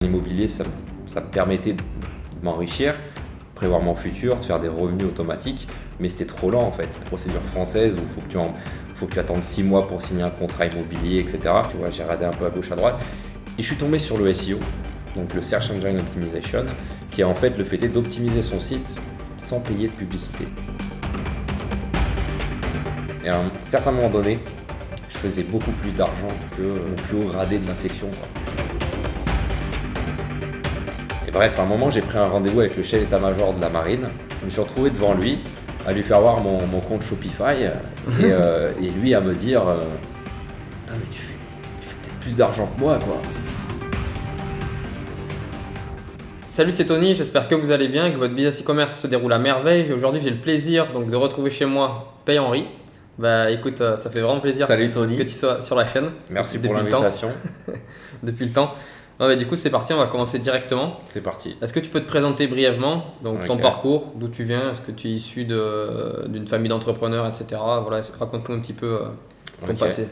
L'immobilier, ça me permettait de m'enrichir, prévoir mon futur, de faire des revenus automatiques, mais c'était trop lent en fait. La procédure française où faut que tu attendes 6 mois pour signer un contrat immobilier, etc. Tu vois, j'ai regardé un peu à gauche, à droite, et je suis tombé sur le SEO, donc le Search Engine Optimization, qui est en fait le fait d'optimiser son site sans payer de publicité. Et à un certain moment donné, je faisais beaucoup plus d'argent que le plus haut gradé de ma section, quoi. Et bref, à un moment, j'ai pris un rendez-vous avec le chef d'état-major de la marine. Je me suis retrouvé devant lui, à lui faire voir mon compte Shopify, et lui à me dire putain, mais tu fais peut-être plus d'argent que moi, quoi. Salut, c'est Tony, j'espère que vous allez bien et que votre business e-commerce se déroule à merveille. Aujourd'hui, j'ai le plaisir de retrouver chez moi Paye Henri. Bah écoute, ça fait vraiment plaisir Salut Tony. que tu sois sur la chaîne. Merci depuis pour le l'invitation. temps. Depuis le temps. Du coup, c'est parti, on va commencer directement. C'est parti. Est-ce que tu peux te présenter brièvement, donc ton Ok. parcours, d'où tu viens, est-ce que tu es issu d'une famille d'entrepreneurs, etc. Voilà, raconte-nous un petit peu ton Ok. passé.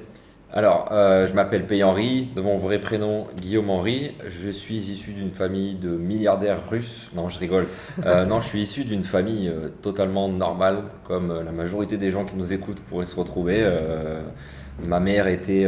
Alors, je m'appelle Paye Henri, de mon vrai prénom Guillaume Henri. Je suis issu d'une famille de milliardaires russes. Non, je rigole. Non, je suis issu d'une famille totalement normale, comme la majorité des gens qui nous écoutent pourraient se retrouver. Ma mère était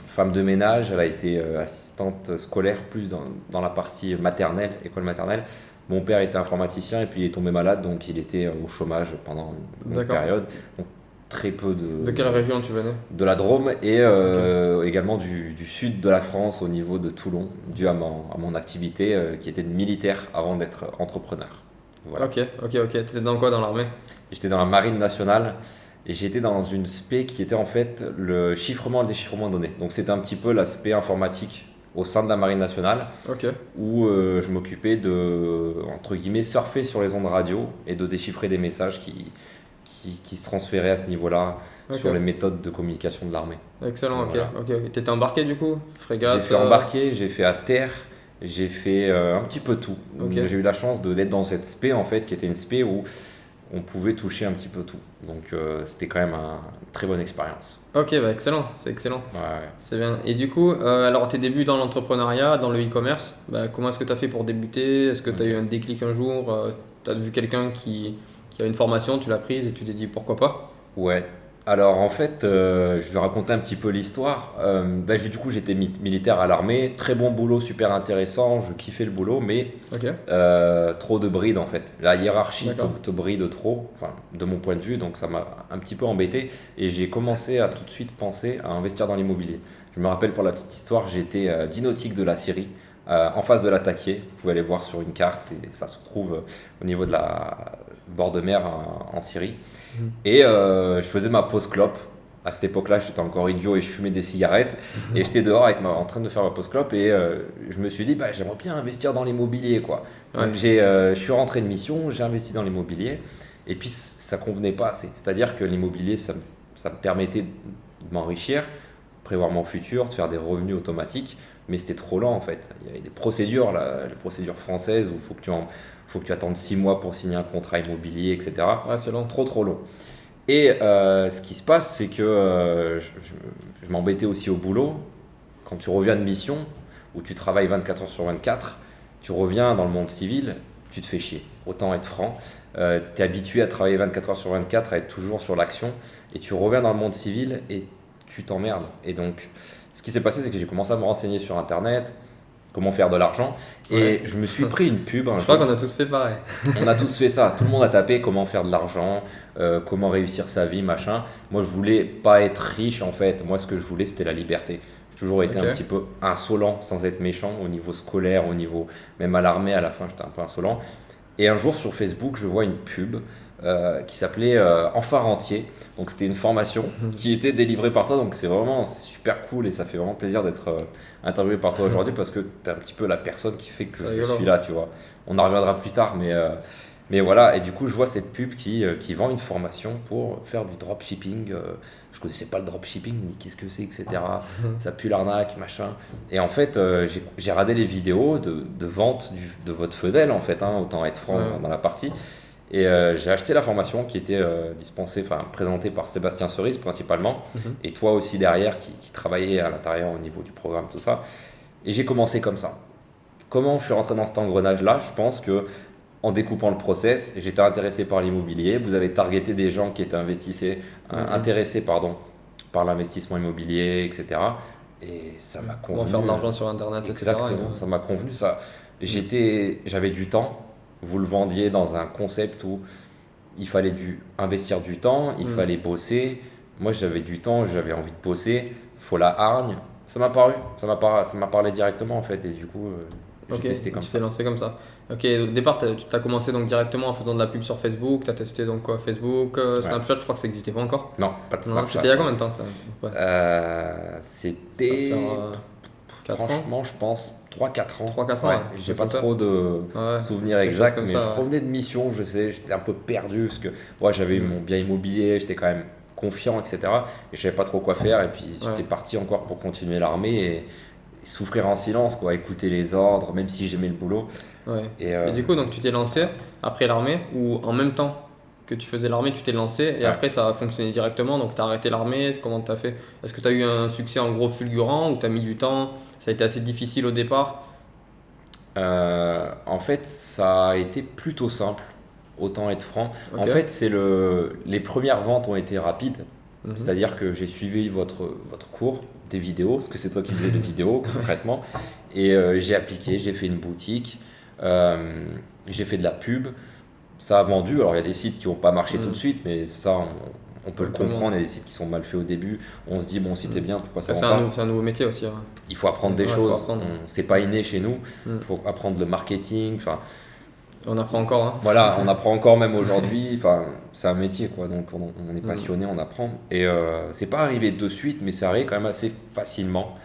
femme de ménage, elle a été assistante scolaire plus dans la partie maternelle, école maternelle. Mon père était informaticien et puis il est tombé malade, donc il était au chômage pendant une longue D'accord. période. Donc, très peu De quelle région tu venais? de la Drôme et également du sud de la France au niveau de Toulon, dû à mon activité qui était de militaire avant d'être entrepreneur. Voilà. Ok. T'étais dans quoi dans l'armée? J'étais dans la marine nationale et j'étais dans une spé qui était en fait le chiffrement et le déchiffrement de données. Donc c'était un petit peu l'aspect informatique au sein de la marine nationale Ok. où je m'occupais de, entre guillemets, surfer sur les ondes radio et de déchiffrer des messages qui se transféraient à ce niveau-là Ok. sur les méthodes de communication de l'armée. Excellent, Voilà. ok. T'étais embarqué du coup? Frégate? J'ai fait embarquer, j'ai fait à terre, j'ai fait un petit peu tout. Ok. J'ai eu la chance d'être dans cette spé en fait, qui était une spé où on pouvait toucher un petit peu tout. Donc c'était quand même une très bonne expérience. Ok, excellent, c'est excellent, Ouais. c'est bien. Et du coup, alors tes débuts dans l'entrepreneuriat, dans le e-commerce, comment est-ce que tu as fait pour débuter? Est-ce que tu as Ok. eu un déclic un jour? Tu as vu quelqu'un qui a une formation, tu l'as prise et tu t'es dit pourquoi pas? Ouais. Alors en fait, je vais raconter un petit peu l'histoire. Du coup, j'étais militaire à l'armée, très bon boulot, super intéressant, je kiffais le boulot, mais Ok, trop de bride en fait. La hiérarchie d'accord. te bride trop, enfin, de mon point de vue, donc ça m'a un petit peu embêté et j'ai commencé à tout de suite penser à investir dans l'immobilier. Je me rappelle pour la petite histoire, j'étais d'Inautique de la Syrie, en face de la Taquier. Vous pouvez aller voir sur une carte, ça se retrouve au niveau de la bord de mer en Syrie. Mhm. Et je faisais ma pause clope. À cette époque-là, j'étais encore idiot et je fumais des cigarettes. Et j'étais dehors en train de faire ma pause clope. Et je me suis dit, j'aimerais bien investir dans l'immobilier, quoi. Ouais. Donc je suis rentré de mission, j'ai investi dans l'immobilier. Et puis ça convenait pas assez. C'est-à-dire que l'immobilier, ça me permettait de m'enrichir, prévoir mon futur, de faire des revenus automatiques. Mais c'était trop lent en fait. Il y avait des procédures, les procédures françaises où faut que tu attendes 6 mois pour signer un contrat immobilier, etc. Ouais, c'est long. Trop long. Et ce qui se passe, c'est que je m'embêtais aussi au boulot. Quand tu reviens de mission, où tu travailles 24 heures sur 24, tu reviens dans le monde civil, tu te fais chier. Autant être franc. Tu es habitué à travailler 24 heures sur 24, à être toujours sur l'action, et tu reviens dans le monde civil et tu t'emmerdes. Et donc, ce qui s'est passé, c'est que j'ai commencé à me renseigner sur Internet, comment faire de l'argent, et Ouais. je me suis pris une pub un Je crois jour. qu'on a tous fait pareil. On a tous fait ça. Tout le monde a tapé comment faire de l'argent, comment réussir sa vie, machin. Moi, je voulais pas être riche en fait. Moi, ce que je voulais, c'était la liberté. J'ai toujours été Ok. un petit peu insolent, sans être méchant, au niveau scolaire, au niveau même à l'armée. À la fin, j'étais un peu insolent. Et un jour sur Facebook, je vois une pub qui s'appelait Enfin Rentier. Donc c'était une formation qui était délivrée par toi. Donc c'est super cool et ça fait vraiment plaisir d'être interviewé par toi aujourd'hui parce que tu es un petit peu la personne qui fait que C'est je rigolo. suis là, tu vois. On en reviendra plus tard, mais voilà. Et du coup, je vois cette pub qui vend une formation pour faire du dropshipping. Je connaissais pas le dropshipping, ni qu'est-ce que c'est, etc. Ça pue l'arnaque, machin. Et en fait, j'ai regardé les vidéos de vente de votre Fedel, en fait, hein, autant être franc Ouais. dans la partie. Et j'ai acheté la formation qui était présentée par Sébastien Cerise principalement, Mhm. et toi aussi derrière qui travaillait à l'intérieur au niveau du programme, tout ça. Et j'ai commencé comme ça. comment je suis rentré dans cet engrenage-là? Je pense que en découpant le process, j'étais intéressé par l'immobilier. Vous avez targeté des gens qui étaient intéressés pardon, par l'investissement immobilier, etc. Et ça m'a Comment convenu. faire de l'argent sur Internet, etc. Exactement, ça m'a convenu. J'avais du temps. Vous le vendiez dans un concept où il fallait investir du temps, il fallait bosser. Moi, j'avais du temps, j'avais envie de bosser. Faut la hargne. Ça m'a parlé directement en fait. Et du coup, j'ai Ok, testé comme tu ça. t'es lancé comme ça. Ok, au départ, tu as commencé donc directement en faisant de la pub sur Facebook, tu as testé donc quoi, Facebook, Snapchat, je crois que ça n'existait pas encore. Non, pas de Non, Snapchat. c'était il y a combien de temps ça? Ouais. Ça va C'était, faire 4 ans, franchement, je pense 3-4 ans. 3-4 ans, Ouais, ouais, j'ai ça pas me fait. trop de Ouais, souvenirs quelque chose exacts, comme mais ça, je ouais. revenais de mission, je sais, j'étais un peu perdu parce que moi j'avais eu mon bien immobilier, j'étais quand même confiant, etc. Et je savais pas trop quoi faire. Et puis j'étais parti encore pour continuer l'armée et souffrir en silence, quoi, écouter les ordres, même si j'aimais le boulot. Ouais. Et, Et du coup, donc tu t'es lancé après l'armée ou en même temps que tu faisais l'armée, tu t'es lancé et Ouais. après tu as fonctionné directement, donc tu as arrêté l'armée, comment tu as fait? Est-ce que tu as eu un succès en gros fulgurant ou tu as mis du temps? Ça a été assez difficile au départ? En fait, ça a été plutôt simple, autant être franc. En Ok. fait, les premières ventes ont été rapides. Mhm. C'est-à-dire que j'ai suivi votre cours, des vidéos, parce que c'est toi qui faisais les vidéos concrètement, et j'ai appliqué, j'ai fait une boutique, j'ai fait de la pub, ça a vendu. Alors il y a des sites qui n'ont pas marché tout de suite, mais ça, on peut le Tout le monde. comprendre. Il y a des sites qui sont mal faits au début, on se dit, bon, si t'es bien, pourquoi ça C'est vend pas? c'est un nouveau métier aussi, hein. Il faut apprendre des Ouais, faut choses, apprendre. c'est pas inné chez nous, Mm. il faut apprendre le marketing, enfin. On apprend encore, hein. Voilà, on apprend encore même aujourd'hui. Enfin, c'est un métier, quoi. Donc, on est passionné, on apprend. Et c'est pas arrivé de suite, mais c'est arrivé quand même assez facilement.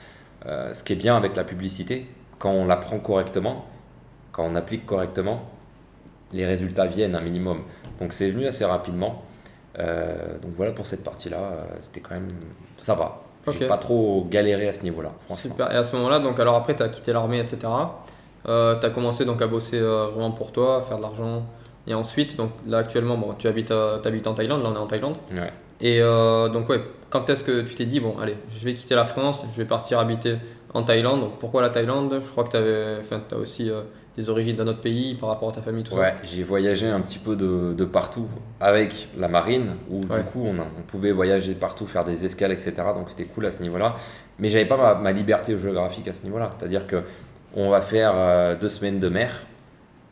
Ce qui est bien avec la publicité, quand on l'apprend correctement, quand on applique correctement, les résultats viennent un minimum. Donc, c'est venu assez rapidement. Donc, voilà pour cette partie-là. C'était quand même. Ça va. J'ai Ok. pas trop galéré à ce niveau-là, franchement. Super. Et à ce moment-là, donc alors après, tu as quitté l'armée, etc. Tu as commencé donc à bosser vraiment pour toi, à faire de l'argent. Et ensuite, donc là actuellement, bon, t'habites en Thaïlande, là on est en Thaïlande. Ouais. Et donc ouais, quand est-ce que tu t'es dit, bon, allez, je vais quitter la France, je vais partir habiter en Thaïlande. Donc pourquoi la Thaïlande? Je crois que t'as aussi des origines d'un autre pays par rapport à ta famille, tout Ouais, j'ai voyagé un petit peu de partout avec la marine, où Ouais. du coup on pouvait voyager partout, faire des escales, etc. Donc c'était cool à ce niveau-là. Mais j'avais pas ma liberté géographique à ce niveau-là. C'est-à-dire que on va faire 2 semaines de mer,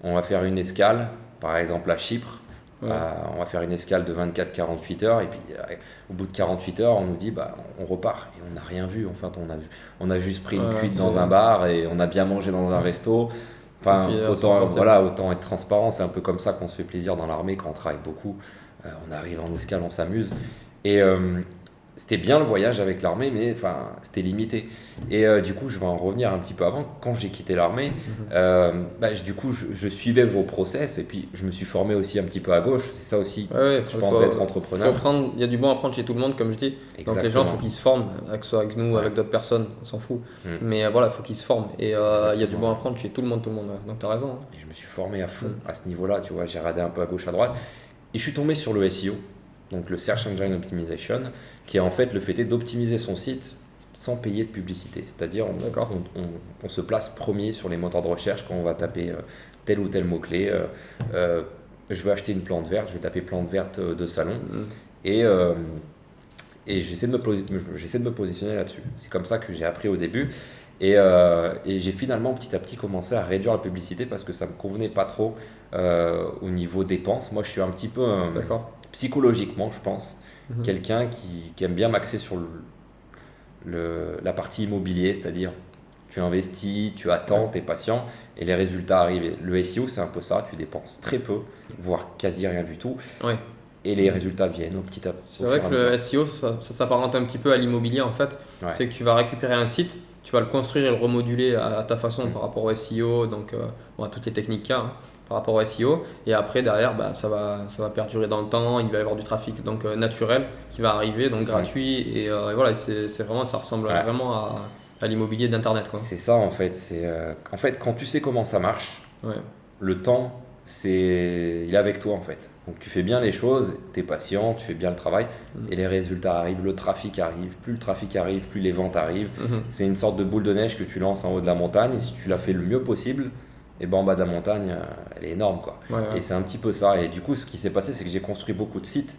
on va faire une escale, par exemple à Chypre. ça? Ouais. On va faire une escale de 24-48 heures et puis au bout de 48 heures on nous dit bah on repart et on n'a rien vu. En fait on a juste pris une Ouais, cuite c'est- dans un bar et on a bien mangé dans un resto. Enfin, Et puis, c'est autant, reparti. voilà, autant être transparent, c'est un peu comme ça qu'on se fait plaisir dans l'armée quand on travaille beaucoup. On arrive en escale, on s'amuse. Et c'était bien le voyage avec l'armée, mais enfin, c'était limité. Et du coup, je vais en revenir un petit peu avant. Quand j'ai quitté l'armée, du coup, je suivais vos process et puis je me suis formé aussi un petit peu à gauche. C'est ça aussi, Ouais, je pense, d'être entrepreneur. il y a du bon à prendre chez tout le monde, comme je dis. Donc les gens, il Exactement. faut qu'ils se forment, que ce soit avec nous, Ouais. avec d'autres personnes, on s'en fout. Mm. Mais voilà, il faut qu'ils se forment. Et il y a du Exactement. bon à prendre chez tout le monde, ouais. Donc tu as raison, hein. Et je me suis formé à fond à ce niveau-là, tu vois, j'ai regardé un peu à gauche, à droite. Et je suis tombé sur le SEO, donc le Search Engine Optimization, qui est en fait le fait d'optimiser son site sans payer de publicité. C'est-à-dire, D'accord. on se place premier sur les moteurs de recherche quand on va taper tel ou tel mot-clé. Je veux acheter une plante verte, je vais taper plante verte de salon. Mm. Et j'essaie de me positionner là-dessus. C'est comme ça que j'ai appris au début. Et j'ai finalement petit à petit commencé à réduire la publicité parce que ça me convenait pas trop au niveau dépenses. Moi, je suis un petit peu D'accord. psychologiquement, je pense, Mhm. quelqu'un qui aime bien m'axer sur la partie immobilier, c'est-à-dire tu investis, tu attends, tu es patient et les résultats arrivent. Et le SEO, c'est un peu ça, tu dépenses très peu, voire quasi rien du tout, Ouais. et les résultats viennent au petit à petit. C'est vrai que le SEO, ça s'apparente un petit peu à l'immobilier en fait. Ouais. C'est que tu vas récupérer un site, tu vas le construire et le remoduler à ta façon par rapport au SEO, donc à toutes les techniques qu'il y a, hein, par rapport au SEO. Et après, derrière, ça va perdurer dans le temps, il va y avoir du trafic donc, naturel qui va arriver, donc gratuit. Et voilà, c'est vraiment, ça ressemble Ouais. vraiment à l'immobilier d'Internet, quoi. C'est ça en fait. En fait, quand tu sais comment ça marche, Ouais. le temps il est avec toi en fait. Donc tu fais bien les choses, tu es patient, tu fais bien le travail et les résultats arrivent, le trafic arrive. Plus le trafic arrive, plus les ventes arrivent. C'est une sorte de boule de neige que tu lances en haut de la montagne et si tu la fais le mieux possible, et ben en bas de la montagne, elle est énorme quoi. Ouais, ouais. Et c'est un petit peu ça. Et du coup, ce qui s'est passé, c'est que j'ai construit beaucoup de sites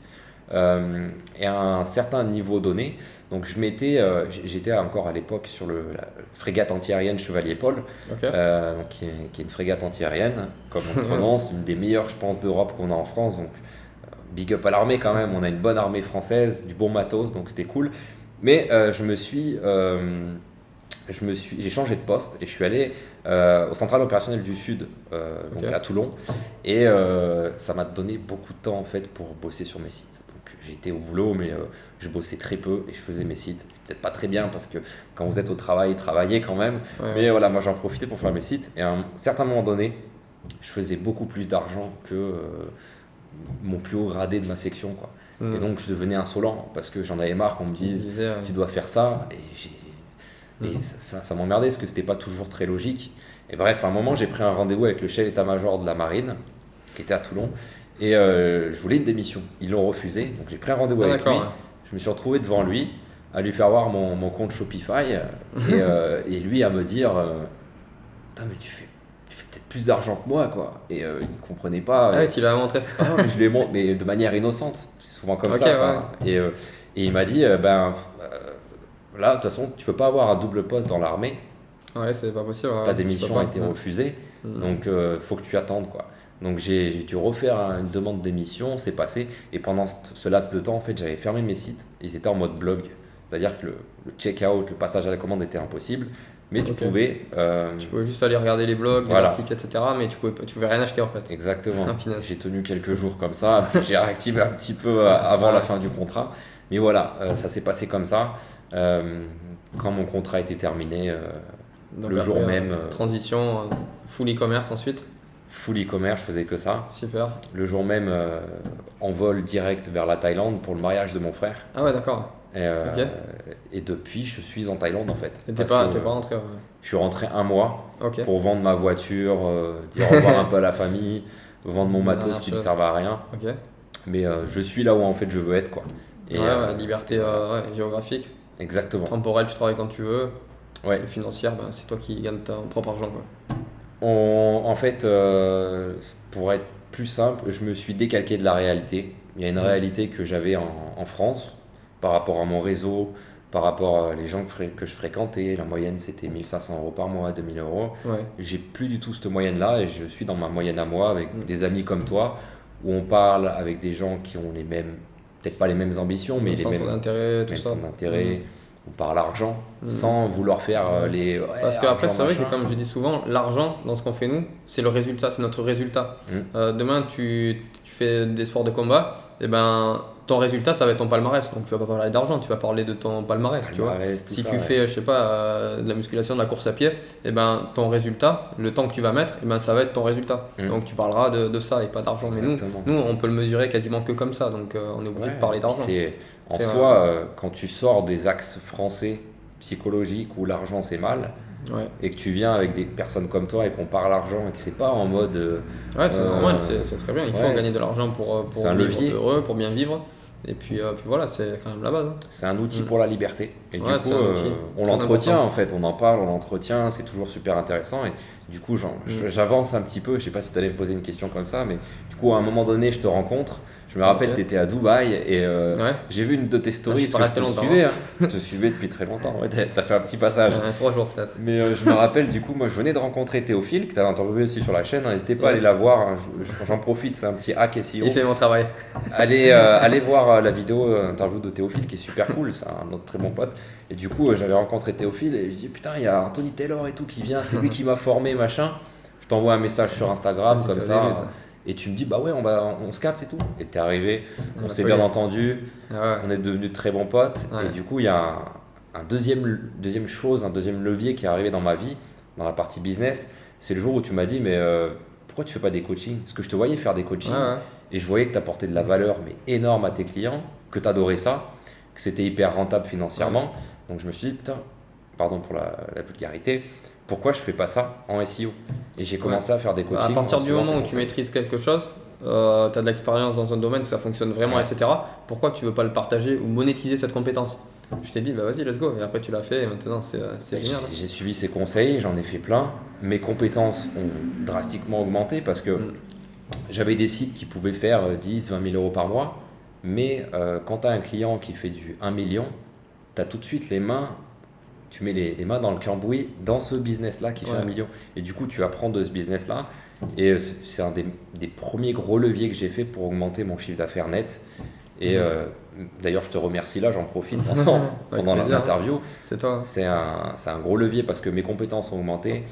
et à un certain niveau donné. Donc j'étais encore à l'époque sur la frégate antiaérienne Chevalier Paul, Ok. donc qui est une frégate antiaérienne, comme on le prononce, une des meilleures, je pense, d'Europe qu'on a en France. Donc big up à l'armée quand même. On a une bonne armée française, du bon matos, donc c'était cool. Mais j'ai changé de poste et je suis allé au central opérationnel du Sud, donc Ok. à Toulon, et ça m'a donné beaucoup de temps en fait pour bosser sur mes sites. Donc j'étais au boulot, mais je bossais très peu et je faisais mes sites. C'est peut-être pas très bien parce que quand vous êtes au travail, travaillez quand même. Ouais, Mais voilà, moi j'en profitais pour faire mes sites et à un certain moment donné, je faisais beaucoup plus d'argent que mon plus haut gradé de ma section, quoi. ouais. Et donc je devenais insolent parce que j'en avais marre qu'on me Tu dise disais, tu dois faire ça et ça m'emmerdait parce que c'était pas toujours très logique. Et bref, à un moment, j'ai pris un rendez-vous avec le chef d'état-major de la marine qui était à Toulon et je voulais une démission. Ils l'ont refusé, donc j'ai pris un rendez-vous Ah, avec lui. d'accord. Ouais. Je me suis retrouvé devant lui à lui faire voir mon compte Shopify et lui à me dire putain, mais tu fais peut-être plus d'argent que moi, quoi. Et il comprenait pas. Ah ouais, tu l'as montré ça. Ah non, mais je lui ai montré, mais de manière innocente. C'est souvent comme Ok, ça. ouais. Enfin, et il m'a dit là, de toute façon, tu peux pas avoir un double poste dans l'armée. Ouais, c'est pas possible. Ta Ouais, tu peux démission pas. a été refusée. Donc, faut que tu attendes, quoi. Donc, j'ai dû refaire une demande de démission. C'est passé. Et pendant ce laps de temps, en fait, j'avais fermé mes sites. Ils étaient en mode blog. C'est-à-dire que le check-out, le passage à la commande était impossible. Mais tu Ok. pouvais. Tu pouvais juste aller regarder les blogs, les Voilà. articles, etc. Mais tu pouvais rien acheter en fait. Exactement. Ah, punaise. J'ai tenu quelques jours comme ça, puis j'ai réactivé un petit peu avant la fin du contrat. Mais voilà, ça s'est passé comme ça. Quand mon contrat était terminé, Donc le jour après, même, transition, full e-commerce ensuite. full e-commerce, je faisais que ça. Super. Le jour même, en vol direct vers la Thaïlande pour le mariage de mon frère. Ah ouais, d'accord. Ok. Et depuis, je suis en Thaïlande en fait. Et Parce t'es que pas rentré. Ouais. je suis rentré un mois Ok. pour vendre ma voiture, dire au revoir un peu à la famille, vendre mon matos Dernière qui ne chose. servait à rien. Ok. Mais je suis là où en fait je veux être, quoi. Et, Ouais, ouais, liberté ouais, géographique. exactement. Temporelle, tu travailles quand tu veux. Ouais. Et financière, ben, c'est toi qui gagnes ton propre argent. Quoi. En fait, pour être plus simple, je me suis décalqué de la réalité. Il y a une réalité que j'avais en France par rapport à mon réseau, par rapport à les gens que je fréquentais. La moyenne, c'était 1 500 € par mois, 2 000 €. Ouais. J'ai plus du tout cette moyenne-là et je suis dans ma moyenne à moi avec des amis comme toi où on parle avec des gens qui ont les mêmes, peut-être pas les mêmes ambitions, mais Même les centre mêmes, d'intérêt, tout mêmes ça. centres d'intérêt. On parle argent sans vouloir faire les. Ouais, Parce qu'après, argent, c'est vrai que, machin. comme je dis souvent, l'argent, dans ce qu'on fait nous, c'est le résultat, c'est notre résultat. Demain, tu fais des sports de combat, et ben, ton résultat, ça va être ton palmarès. Donc, tu vas pas parler d'argent, tu vas parler de ton palmarès, tu vois. Palmarès, tout Si ça, tu ouais. fais, je sais pas, de la musculation, de la course à pied, et ben, ton résultat, le temps que tu vas mettre, et ben, ça va être ton résultat. Donc, tu parleras de ça et pas d'argent. Mais Exactement. nous, on peut le mesurer quasiment que comme ça. Donc, on est obligé Ouais, de parler d'argent. En C'est soi, quand tu sors des axes français psychologiques où l'argent c'est mal, Ouais, et que tu viens avec des personnes comme toi et qu'on parle argent et que c'est pas en mode. ouais c'est normal, c'est très bien. Il faut ouais, gagner de l'argent pour c'est un vivre levier. heureux, pour bien vivre. Et puis voilà, c'est quand même la base. Hein. C'est un outil pour la liberté. Et Ouais, du c'est coup, un outil on très l'entretient important. en fait, on en parle, on l'entretient, c'est toujours super intéressant. Et du coup, j'avance un petit peu, je sais pas si tu allais me poser une question comme ça, mais du coup, à un moment donné, je te rencontre. Je me rappelle, Ok. tu étais à Dubaï et Ouais. j'ai vu une de tes stories, je suis parce pas que je resté te longtemps, suivais. Je te suivais depuis très longtemps, ouais, t'as fait un petit passage. 3 jours peut-être. Mais je me rappelle, du coup, moi je venais de rencontrer Théophile, que tu avais interviewé aussi sur la chaîne. N'hésitez pas à Yes. aller la voir, hein, j'en profite, c'est un petit hack SEO. Il fait mon travail. Allez voir la vidéo interview de Théophile qui est super cool, c'est un autre très bon pote. Et du coup, j'avais rencontré Théophile et je dis putain, il y a Anthony Taylor et tout qui vient, c'est lui qui m'a formé, machin. Je t'envoie un message sur Instagram Ah, comme c'était ça. au début, ça. Et tu me dis bah ouais, on se capte et tout. Et t'es arrivé, on a s'est collé. bien entendu, Ah ouais. on est devenus de très bons potes. Ouais. Et du coup, il y a un deuxième chose, un deuxième levier qui est arrivé dans ma vie, dans la partie business. C'est le jour où tu m'as dit, mais pourquoi tu fais pas des coachings? Parce que je te voyais faire des coachings Ouais, ouais. et je voyais que tu apportais de la valeur, mais énorme à tes clients, que tu adorais ça, que c'était hyper rentable financièrement. Donc je me suis dit, putain, pardon pour la vulgarité, pourquoi je fais pas ça en SEO? Et j'ai commencé à faire des coachings. À partir en du suivant moment tes où tu conseils. maîtrises quelque chose, tu as de l'expérience dans un domaine, ça fonctionne vraiment, Ouais. etc. Pourquoi tu veux pas le partager ou monétiser cette compétence? Je t'ai dit, bah vas-y, let's go. Et après, tu l'as fait et maintenant, c'est J'ai génial. Hein. j'ai suivi ces conseils, j'en ai fait plein. Mes compétences ont drastiquement augmenté parce que Mm. j'avais des sites qui pouvaient faire 10, 20 000 euros par mois. Mais quand tu as un client qui fait du 1 million, tu as tout de suite les mains, tu mets les mains dans le cambouis dans ce business-là qui fait 1 Ouais. million. Et du coup, tu apprends de ce business-là. Et c'est un des premiers gros leviers que j'ai fait pour augmenter mon chiffre d'affaires net. Et d'ailleurs, je te remercie là, j'en profite pendant, Avec pendant plaisir, hein. l'interview. C'est toi. Hein. C'est un gros levier parce que mes compétences ont augmenté.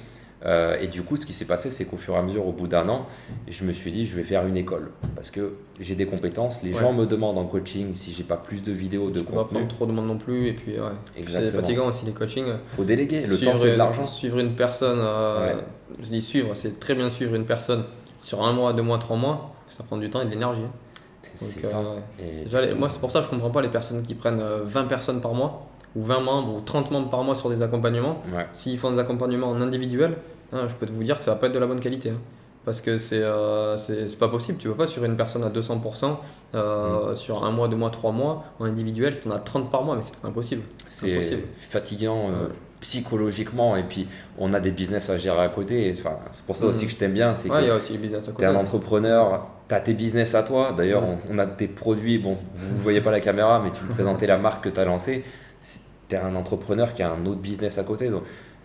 Et du coup, ce qui s'est passé, c'est qu'au fur et à mesure, au bout d'un an, je me suis dit, je vais faire une école parce que j'ai des compétences. Les Ouais. gens me demandent en coaching si j'ai pas plus de vidéos, de Tu peux pas contenu. prendre trop de monde non plus. Et puis, ouais. C'est Exactement. fatigant aussi les coachings. Faut déléguer. Le Suivre temps, c'est de l'argent. Suivre une personne, Ouais. je dis suivre, c'est très bien suivre une personne sur 1 mois, 2 mois, 3 mois. Ça prend du temps et de l'énergie. Hein. C'est Donc, ça. Et déjà, moi, c'est pour ça que je comprends pas les personnes qui prennent 20 personnes par mois, ou 20 membres, ou 30 membres par mois sur des accompagnements. ouais. S'ils font des accompagnements en individuel, hein, je peux vous dire que ça va pas être de la bonne qualité. Hein. Parce que c'est pas possible. Tu ne peux pas sur une personne à 200%, sur 1 mois, 2 mois, 3 mois, en individuel, si tu en as 30 par mois, mais c'est impossible. C'est impossible. fatigant Ouais. psychologiquement et puis on a des business à gérer à côté. Enfin, c'est pour ça aussi que je t'aime bien, c'est Ouais, il y que a aussi le business à tu côté. es un entrepreneur, tu as tes business à toi. D'ailleurs, Ouais. on a tes produits. Bon, vous ne voyez pas la caméra, mais tu me présentais la marque que tu as lancée. Tu es un entrepreneur qui a un autre business à côté. Donc,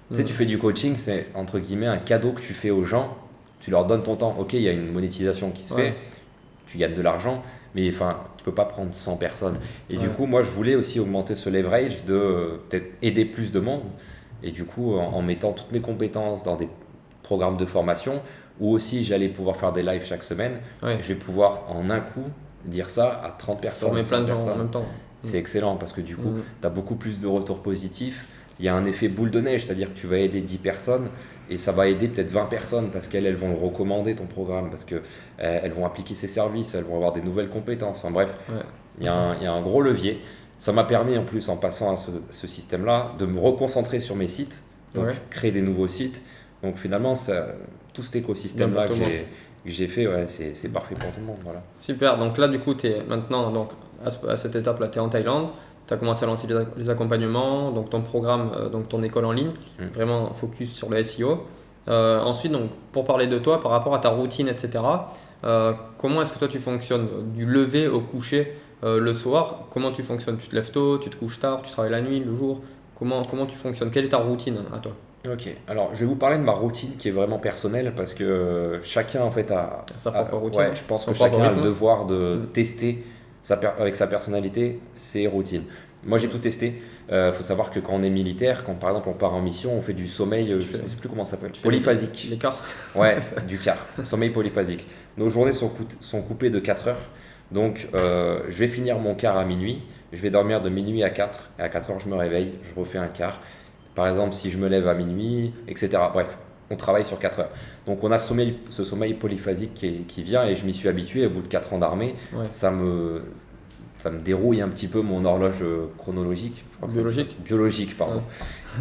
tu sais, tu fais du coaching, c'est entre guillemets un cadeau que tu fais aux gens. Tu leur donnes ton temps. Ok, il y a une monétisation qui se Ouais. fait, tu gagnes de l'argent, mais enfin, tu peux pas prendre 100 personnes. Et du Ouais. coup, moi, je voulais aussi augmenter ce leverage de peut-être aider plus de monde. Et du coup, en mettant toutes mes compétences dans des programmes de formation, où aussi j'allais pouvoir faire des lives chaque semaine, Ouais. je vais pouvoir en un coup dire ça à 30 personnes. Former 100 plein de gens en personnes. même temps. C'est excellent parce que du coup, Mm. tu as beaucoup plus de retours positifs. Il y a un effet boule de neige, c'est-à-dire que tu vas aider 10 personnes et ça va aider peut-être 20 personnes parce qu'elles vont le recommander ton programme, parce qu'elles vont appliquer ses services, elles vont avoir des nouvelles compétences. Enfin bref, Ouais. il y a un gros levier. Ça m'a permis en plus, en passant à ce système-là, de me reconcentrer sur mes sites, donc Ouais. créer des nouveaux sites. Donc finalement, tout cet écosystème-là Bien pour tout le que j'ai fait, ouais, c'est parfait pour tout le monde. Voilà. Super, donc là du coup tu es maintenant donc, à cette étape là tu es en Thaïlande, tu as commencé à lancer les accompagnements, donc ton programme, donc ton école en ligne, vraiment focus sur le SEO. Ensuite donc pour parler de toi par rapport à ta routine etc, comment est-ce que toi tu fonctionnes du lever au coucher le soir, comment tu fonctionnes, tu te lèves tôt, tu te couches tard, tu travailles la nuit, le jour, comment tu fonctionnes, quelle est ta routine à toi? Ok, alors je vais vous parler de ma routine qui est vraiment personnelle parce que chacun en fait Sa propre routine, ouais, je pense son que chacun propre a le rythme. devoir de tester avec sa personnalité ses routines. Moi j'ai tout testé. Faut savoir que quand on est militaire, quand par exemple on part en mission, on fait du sommeil, je ne sais plus comment ça s'appelle, polyphasique. L'écart. Ouais, du quart, sommeil polyphasique. Nos journées sont coupées de 4 heures. Donc je vais finir mon quart à minuit, je vais dormir de minuit à 4, et à 4 heures je me réveille, je refais un quart. Par exemple, si je me lève à minuit, etc. Bref, on travaille sur 4 heures. Donc on a ce sommeil polyphasique qui vient et je m'y suis habitué au bout de 4 ans d'armée. Ouais. Ça me dérouille un petit peu mon horloge chronologique. Je crois que biologique, pardon.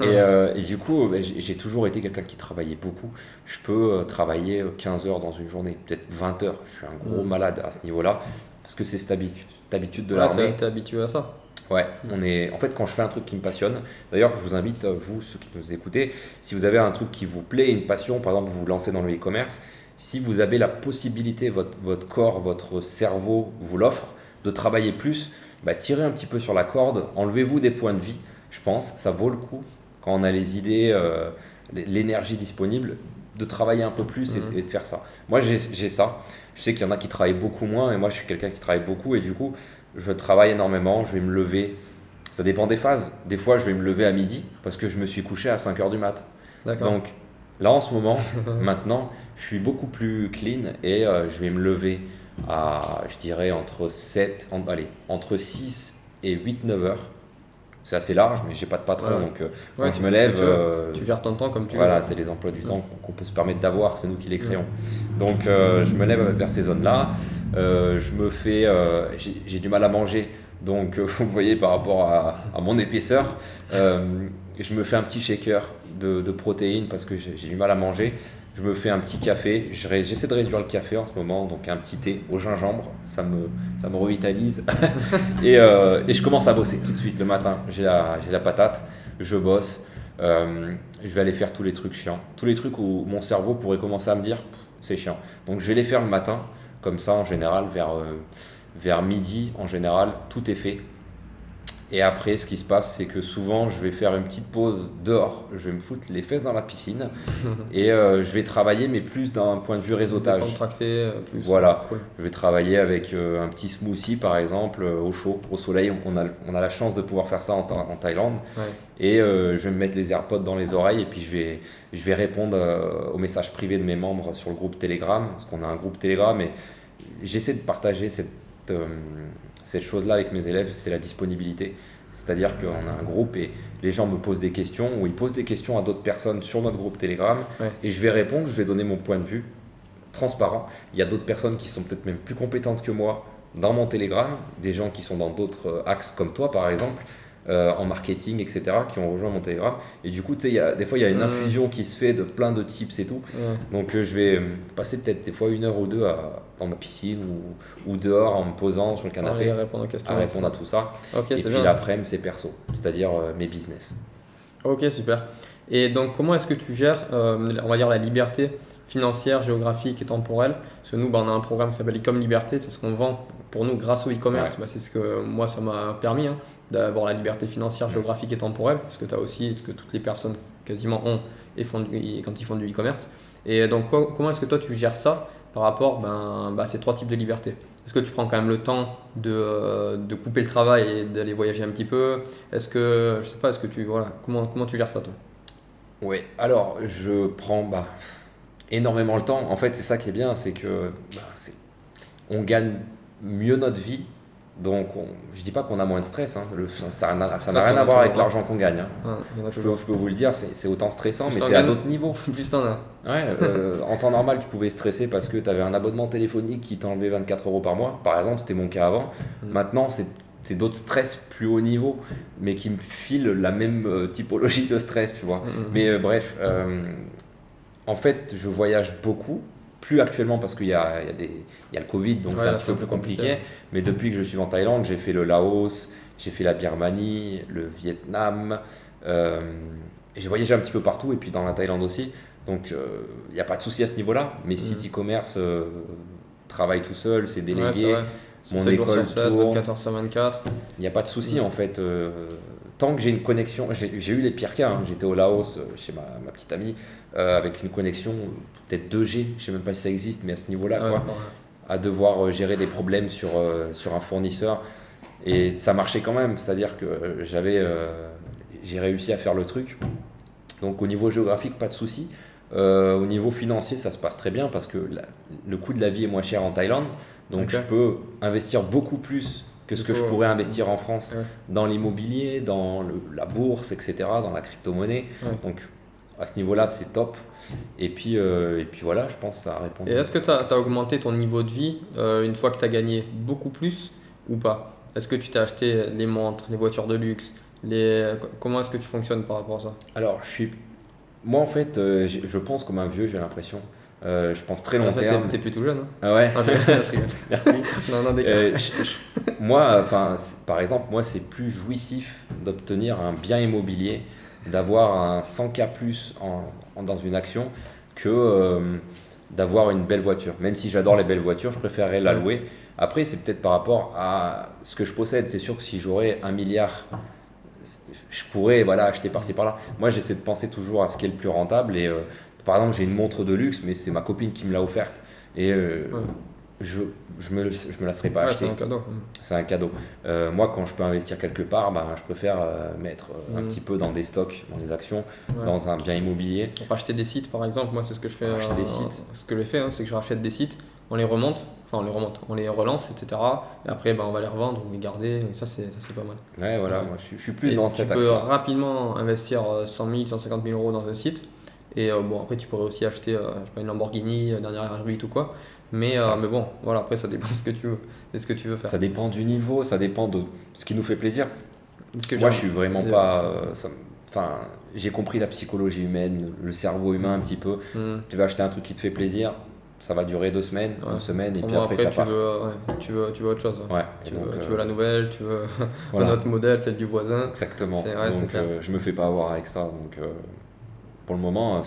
Et du coup, j'ai toujours été quelqu'un qui travaillait beaucoup. Je peux travailler 15 heures dans une journée, peut-être 20 heures. Je suis un gros malade à ce niveau-là parce que c'est cette habitude de l'armée. Tu es habitué à ça. Ouais, en fait, quand je fais un truc qui me passionne, d'ailleurs, je vous invite, vous, ceux qui nous écoutez, si vous avez un truc qui vous plaît, une passion, par exemple, vous vous lancez dans le e-commerce, si vous avez la possibilité, votre corps, votre cerveau vous l'offre, de travailler plus, tirez un petit peu sur la corde, enlevez-vous des points de vie, je pense, ça vaut le coup, quand on a les idées, l'énergie disponible, de travailler un peu plus et de faire ça. Moi, j'ai ça. Je sais qu'il y en a qui travaillent beaucoup moins, et moi, je suis quelqu'un qui travaille beaucoup, et du coup, je travaille énormément, je vais me lever, ça dépend des phases. Des fois, je vais me lever à midi parce que je me suis couché à 5 heures du mat. D'accord. Donc là, en ce moment, maintenant, je suis beaucoup plus clean et je vais me lever à, je dirais, entre 6 et 8, 9 heures. C'est assez large, mais j'ai pas de patron, Ouais. donc Ouais, quand tu je me fais ce que lève, tu veux. Tu gères ton temps comme tu voilà, veux. c'est les emplois du temps qu'on peut se permettre d'avoir, c'est nous qui les créons. Donc je me lève vers ces zones-là, je me fais, j'ai du mal à manger, donc vous voyez par rapport à mon épaisseur, je me fais un petit shaker de protéines parce que j'ai du mal à manger. Je me fais un petit café, j'essaie de réduire le café en ce moment, donc un petit thé au gingembre, ça me revitalise. Et je commence à bosser tout de suite le matin. J'ai la patate, je bosse, je vais aller faire tous les trucs chiants. Tous les trucs où mon cerveau pourrait commencer à me dire c'est chiant. Donc je vais les faire le matin, comme ça en général, vers midi en général, tout est fait. Et après, ce qui se passe, c'est que souvent, je vais faire une petite pause dehors, je vais me foutre les fesses dans la piscine et je vais travailler, mais plus d'un point de vue réseautage. Contracté, plus. Voilà, Cool. je vais travailler avec un petit smoothie par exemple, au chaud, au soleil. On a la chance de pouvoir faire ça en Thaïlande. Ouais. Et je vais me mettre les AirPods dans les oreilles et puis je vais répondre aux messages privés de mes membres sur le groupe Telegram, parce qu'on a un groupe Telegram et j'essaie de partager cette chose-là avec mes élèves, c'est la disponibilité. C'est-à-dire qu'on a un groupe et les gens me posent des questions ou ils posent des questions à d'autres personnes sur notre groupe Telegram Ouais. et je vais répondre, je vais donner mon point de vue transparent. Il y a d'autres personnes qui sont peut-être même plus compétentes que moi dans mon Telegram, des gens qui sont dans d'autres axes comme toi par exemple, en marketing, etc., qui ont rejoint mon Telegram. Et du coup, tu sais, des fois, il y a une infusion qui se fait de plein de tips et tout. Ouais. Donc, je vais passer peut-être des fois 1 heure ou deux dans ma piscine ou dehors en me posant sur le canapé Répondre aux questions. à répondre à tout ça. Ok, Et c'est puis bien. l'après-midi, c'est perso, c'est-à-dire mes business. Ok, super. Et donc, comment est-ce que tu gères, on va dire, la liberté financière, géographique et temporelle? Parce que nous, on a un programme qui s'appelle Ecom Liberté, c'est ce qu'on vend pour nous grâce au e-commerce. Ouais. C'est ce que moi, ça m'a permis d'avoir la liberté financière, géographique et temporelle, parce que tu as aussi ce que toutes les personnes quasiment ont et quand ils font du e-commerce. Et donc, comment est-ce que toi, tu gères ça par rapport à ces 3 types de liberté? Est-ce que tu prends quand même le temps de couper le travail et d'aller voyager un petit peu? Est-ce que, je sais pas, voilà, comment tu gères ça, toi? Oui, alors je prends énormément le temps. En fait, c'est ça qui est bien, c'est que on gagne mieux notre vie. Donc, je dis pas qu'on a moins de stress, hein. Ça n'a rien à voir avec l'argent qu'on gagne, hein. Ah, il y en a Je toujours. peux vous le dire, c'est autant stressant, Plus mais t'en c'est à gagnes, d'autres niveaux. plus t'en as. Ouais, en temps normal, tu pouvais stresser parce que tu avais un abonnement téléphonique qui t'enlevait 24 euros par mois. Par exemple, c'était mon cas avant. Maintenant, c'est d'autres stress plus haut niveau, mais qui me filent la même typologie de stress, tu vois. Mais bref, en fait, je voyage beaucoup. Plus actuellement parce qu'il y a le Covid, donc c'est un là, petit peu plus compliqué. Mais depuis que je suis en Thaïlande, j'ai fait le Laos, j'ai fait la Birmanie, le Vietnam. J'ai voyagé un petit peu partout et puis dans la Thaïlande aussi. Donc il n'y a pas de souci à ce niveau-là. Mes sites e-commerce travaillent tout seul, c'est Ouais, délégué. c'est vrai. Mon 7 jours école sur 7, tourne. 24 heures sur 24. Il n'y a pas de souci en fait. Tant que j'ai une connexion, j'ai eu les pires cas, hein. J'étais au Laos chez ma petite amie avec une connexion peut-être 2G, je sais même pas si ça existe, mais à ce niveau-là, Ouais, quoi, ouais. à devoir gérer des problèmes sur un fournisseur. Et ça marchait quand même, c'est-à-dire que j'ai réussi à faire le truc. Donc au niveau géographique, pas de souci. Au niveau financier, ça se passe très bien parce que le coût de la vie est moins cher en Thaïlande. Donc Ok. je peux investir beaucoup plus que ce que je pourrais investir en France Ouais. dans l'immobilier, dans la bourse, etc., dans la crypto-monnaie. Ouais. Donc à ce niveau-là, c'est top. Et puis voilà, je pense que ça répond. Et est-ce que tu as augmenté ton niveau de vie une fois que tu as gagné beaucoup plus ou pas? Est-ce que tu t'es acheté les montres, les voitures de luxe, comment est-ce que tu fonctionnes par rapport à ça? Alors, moi en fait, je pense comme un vieux, j'ai l'impression. Je pense très long En fait, terme. t'es plutôt jeune. Hein. Ah ouais, Ah, je rigole. merci. Non, des Moi, par exemple, moi, c'est plus jouissif d'obtenir un bien immobilier, d'avoir un 100K plus dans une action que d'avoir une belle voiture. Même si j'adore les belles voitures, je préférerais la louer. Après, c'est peut-être par rapport à ce que je possède. C'est sûr que si j'aurais 1 milliard, je pourrais acheter par-ci par-là. Moi, j'essaie de penser toujours à ce qui est le plus rentable. Et par exemple, j'ai une montre de luxe, mais c'est ma copine qui me l'a offerte. Et je me la serais pas acheter. C'est un cadeau. C'est un cadeau. Moi, quand je peux investir quelque part, je préfère mettre un petit peu dans des stocks, dans des actions, dans un bien immobilier. Pour acheter des sites, par exemple, moi, c'est ce que je fais. Racheter des sites. Ce que j'ai fait, c'est que je rachète des sites, on les remonte, on les relance, etc. Et après, on va les revendre ou les garder. Et ça, c'est pas mal. Ouais, voilà, moi, je suis plus Et dans cette tu peux action. rapidement investir 100 000, 150 000 euros dans un site. Et après, tu pourrais aussi acheter je sais pas, une Lamborghini, dernière R8 ou quoi. Mais bon, voilà, après, ça dépend de ce que tu veux et ce que tu veux faire. Ça dépend du niveau, ça dépend de ce qui nous fait plaisir. Ce que Moi, j'aime. je suis vraiment pas. enfin, j'ai compris la psychologie humaine, le cerveau humain un petit peu. Tu vas acheter un truc qui te fait plaisir, ça va durer 2 semaines, une semaine, et puis après ça part. tu veux autre chose. Ouais, Tu veux la nouvelle, tu veux voilà. un autre modèle, celle du voisin. Exactement. C'est Donc clair. je me fais pas avoir avec ça. Donc pour le moment,